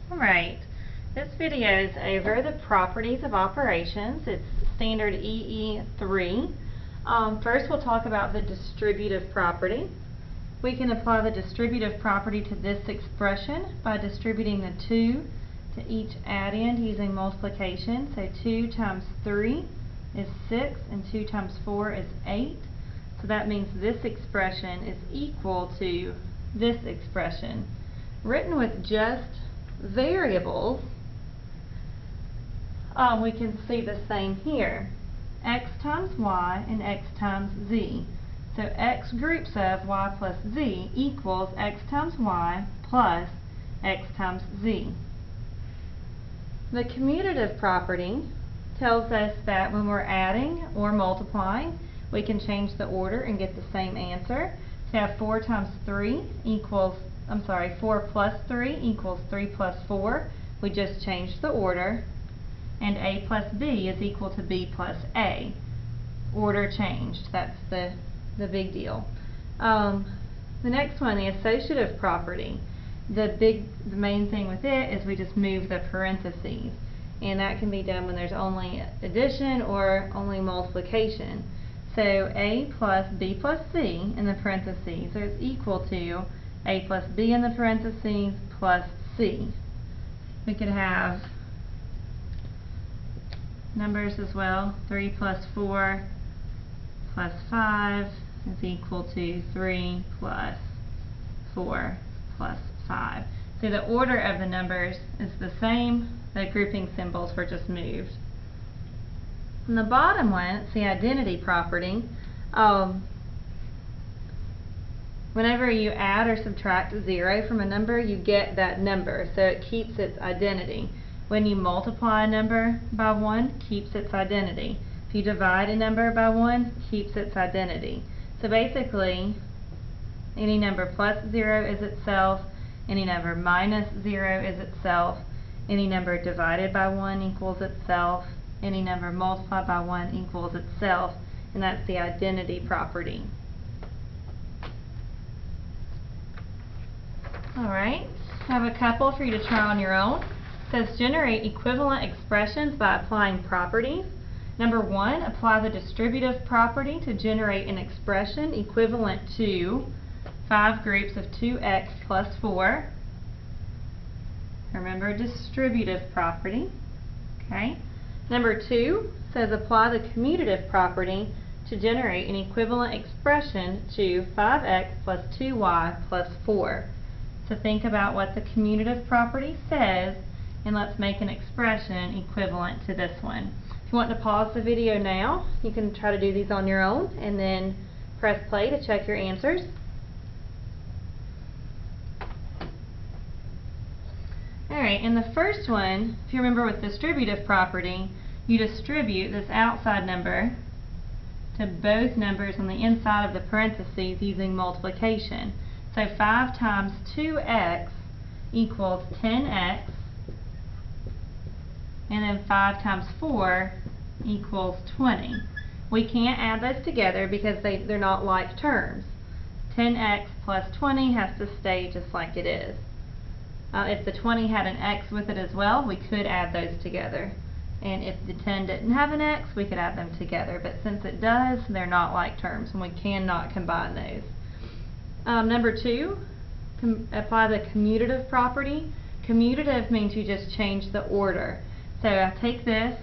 Alright, this video is over the properties of operations. It's standard EE3. First we'll talk about the distributive property. We can apply the distributive property to this expression by distributing the 2 to each addend using multiplication. So 2 times 3 is 6 and 2 times 4 is 8. So that means this expression is equal to this expression. Written with just variables, we can see the same here. X times y and x times z. So x groups of y plus z equals x times y plus x times z. The commutative property tells us that when we're adding or multiplying, we can change the order and get the same answer. So 4 times 3 equals 4 plus 3 equals 3 plus 4. We just changed the order. And a plus b is equal to b plus a. Order changed. That's the big deal. The next one, the associative property. The main thing with it is we just move the parentheses. And that can be done when there's only addition or only multiplication. So a plus b plus c in the parentheses is equal to a plus b in the parentheses plus c. We could have numbers as well. 3 plus 4 plus 5 is equal to 3 plus 4 plus 5. So the order of the numbers is the same. The grouping symbols were just moved. And the bottom one, it's the identity property. Whenever you add or subtract 0 from a number, you get that number, so it keeps its identity. When you multiply a number by 1, keeps its identity. If you divide a number by 1, keeps its identity. So basically, any number plus 0 is itself, any number minus 0 is itself, any number divided by 1 equals itself, any number multiplied by 1 equals itself, and that's the identity property. Alright, I have a couple for you to try on your own. It says generate equivalent expressions by applying properties. Number 1, apply the distributive property to generate an expression equivalent to 5 groups of 2x plus 4. Remember distributive property. Okay. Number 2 says apply the commutative property to generate an equivalent expression to 5x plus 2y plus 4. So think about what the commutative property says, and let's make an expression equivalent to this one. If you want to pause the video now, you can try to do these on your own and then press play to check your answers. Alright, in the first one, if you remember with distributive property, you distribute this outside number to both numbers on the inside of the parentheses using multiplication. So 5 times 2x equals 10x, and then 5 times 4 equals 20. We can't add those together because they're not like terms. 10x plus 20 has to stay just like it is. If the 20 had an x with it as well, we could add those together. And if the 10 didn't have an x, we could add them together. But since it does, they're not like terms, and we cannot combine those. Number 2, apply the commutative property. Commutative means you just change the order. So I take this.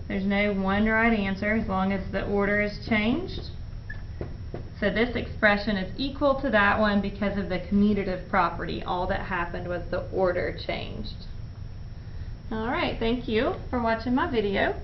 There's no one right answer as long as the order is changed. So this expression is equal to that one because of the commutative property. All that happened was the order changed. Alright, thank you for watching my video.